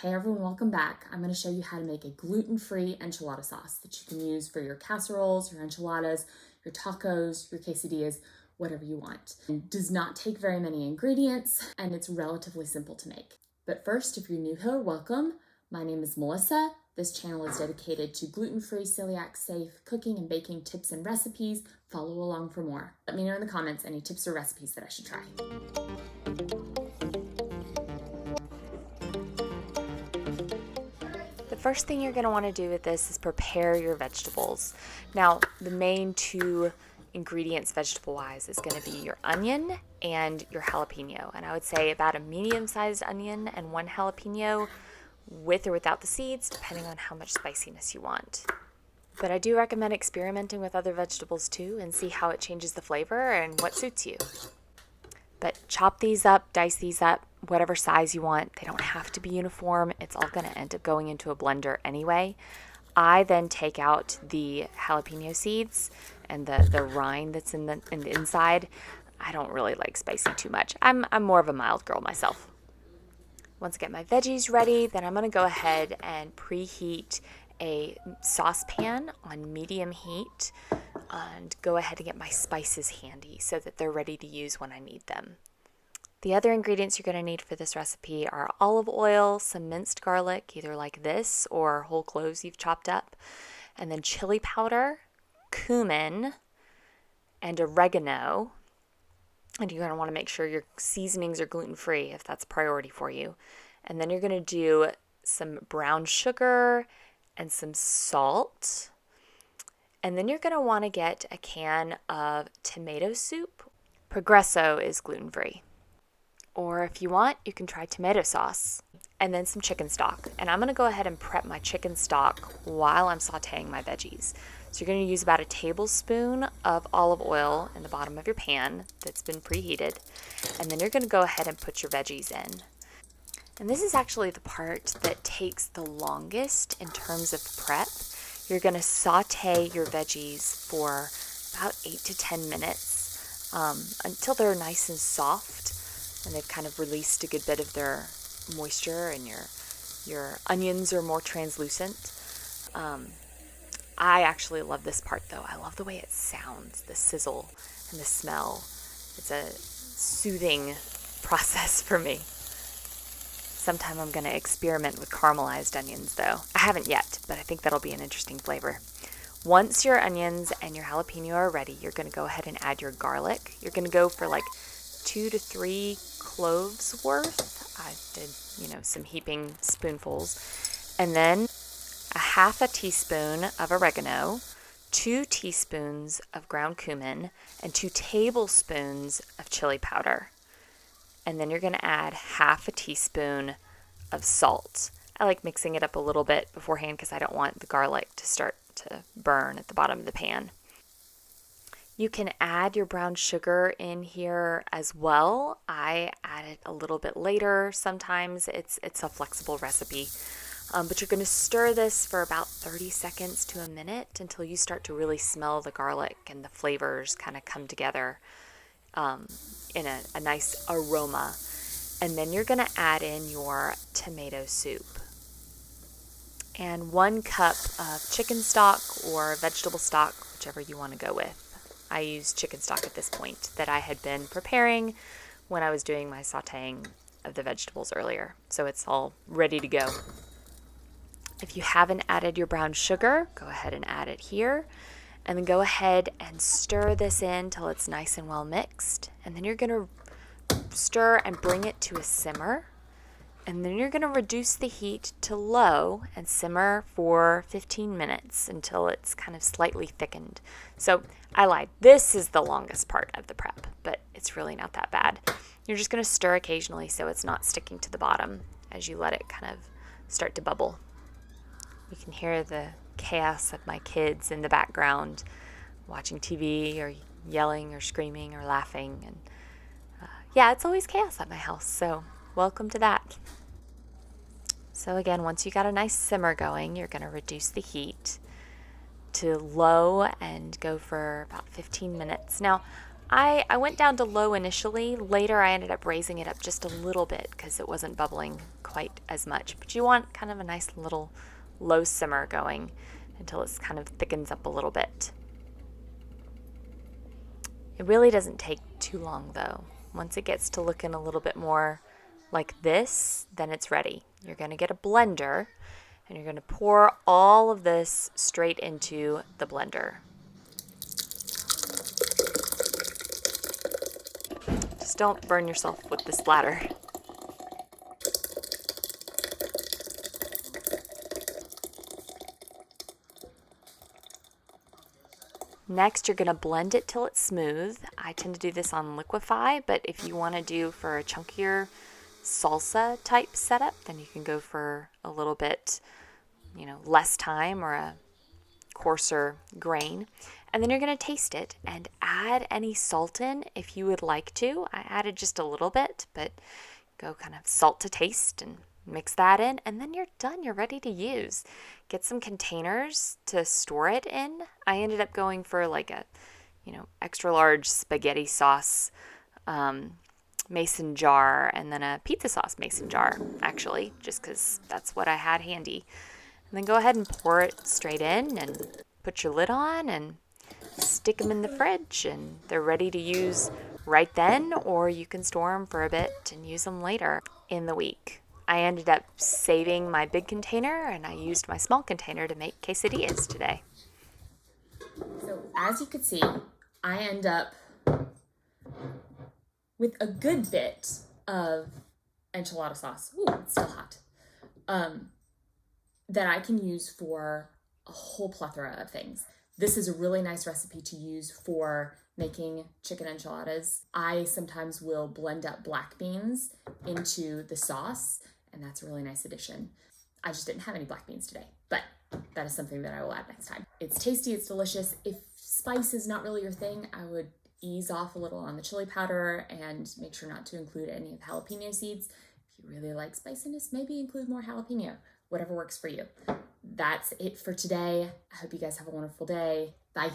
Hey everyone, welcome back. I'm going to show you how to make a gluten-free enchilada sauce that you can use for your casseroles, your enchiladas, your tacos, your quesadillas, whatever you want. It does not take very many ingredients and it's relatively simple to make. But first, if you're new here, welcome. My name is Melissa. This channel is dedicated to gluten-free, celiac-safe cooking and baking tips and recipes. Follow along for more. Let me know in the comments any tips or recipes that I should try. The first thing you're going to want to do with this is prepare your vegetables. Now, the main two ingredients vegetable-wise is going to be your onion and your jalapeno. And I would say about a medium-sized onion and one jalapeno with or without the seeds, depending on how much spiciness you want. But I do recommend experimenting with other vegetables too and see how it changes the flavor and what suits you. But chop these up, dice these up, whatever size you want. They don't have to be uniform. It's all going to end up going into a blender anyway. I then take out the jalapeno seeds and the rind that's in the inside. I don't really like spicy too much. I'm more of a mild girl myself. Once I get my veggies ready, then I'm going to go ahead and preheat a saucepan on medium heat and go ahead and get my spices handy so that they're ready to use when I need them. The other ingredients you're going to need for this recipe are olive oil, some minced garlic, either like this or whole cloves you've chopped up, and then chili powder, cumin, and oregano. And you're going to want to make sure your seasonings are gluten-free if that's a priority for you. And then you're going to do some brown sugar and some salt. And then you're going to want to get a can of tomato soup. Progresso is gluten-free. Or if you want, you can try tomato sauce. And then some chicken stock. And I'm going to go ahead and prep my chicken stock while I'm sauteing my veggies. So you're going to use about a tablespoon of olive oil in the bottom of your pan that's been preheated. And then you're going to go ahead and put your veggies in. And this is actually the part that takes the longest in terms of prep. You're going to saute your veggies for about 8 to 10 minutes until they're nice and soft and they've kind of released a good bit of their moisture and your onions are more translucent. I actually love this part though. I love the way it sounds, the sizzle and the smell. It's a soothing process for me. Sometime I'm going to experiment with caramelized onions though. I haven't yet, but I think that'll be an interesting flavor. Once your onions and your jalapeno are ready, you're going to go ahead and add your garlic. You're going to go for like 2 to 3 cloves worth. I did, some heaping spoonfuls. And then a half a teaspoon of oregano, 2 teaspoons of ground cumin, and 2 tablespoons of chili powder. And then you're going to add half a teaspoon of salt. I like mixing it up a little bit beforehand because I don't want the garlic to start to burn at the bottom of the pan. You can add your brown sugar in here as well. I add it a little bit later. Sometimes it's a flexible recipe. But you're going to stir this for about 30 seconds to a minute until you start to really smell the garlic and the flavors kind of come together in a nice aroma. And then you're going to add in your tomato soup. And 1 cup of chicken stock or vegetable stock, whichever you want to go with. I use chicken stock at this point that I had been preparing when I was doing my sauteing of the vegetables earlier. So it's all ready to go. If you haven't added your brown sugar, go ahead and add it here. And then go ahead and stir this in till it's nice and well mixed. And then you're going to stir and bring it to a simmer. And then you're going to reduce the heat to low and simmer for 15 minutes until it's kind of slightly thickened. So I lied. This is the longest part of the prep, but it's really not that bad. You're just going to stir occasionally so it's not sticking to the bottom as you let it kind of start to bubble. You can hear the chaos of my kids in the background watching TV or yelling or screaming or laughing. And it's always chaos at my house, so welcome to that. So again, once you got a nice simmer going, you're going to reduce the heat to low and go for about 15 minutes. Now, I went down to low initially. Later, I ended up raising it up just a little bit because it wasn't bubbling quite as much. But you want kind of a nice little low simmer going until it kind of thickens up a little bit. It really doesn't take too long though. Once it gets to looking a little bit more like this, then it's ready. You're going to get a blender and you're going to pour all of this straight into the blender. Just don't burn yourself with the splatter. Next, you're going to blend it till it's smooth. I tend to do this on Liquify, but if you want to do for a chunkier salsa type setup, then you can go for a little bit, less time or a coarser grain. And then you're going to taste it and add any salt in if you would like to. I added just a little bit, but go kind of salt to taste and mix that in, and then you're done. You're ready to use. Get some containers to store it in. I ended up going for like a, extra large spaghetti sauce mason jar, and then a pizza sauce mason jar, actually, just because that's what I had handy. And then go ahead and pour it straight in and put your lid on and stick them in the fridge, and they're ready to use right then, or you can store them for a bit and use them later in the week. I ended up saving my big container and I used my small container to make quesadillas today. So as you could see, I end up with a good bit of enchilada sauce. Ooh, it's still hot. That I can use for a whole plethora of things. This is a really nice recipe to use for making chicken enchiladas. I sometimes will blend up black beans into the sauce, and that's a really nice addition. I just didn't have any black beans today, but that is something that I will add next time. It's tasty, it's delicious. If spice is not really your thing, I would ease off a little on the chili powder and make sure not to include any of the jalapeno seeds. If you really like spiciness, maybe include more jalapeno, whatever works for you. That's it for today. I hope you guys have a wonderful day. Bye.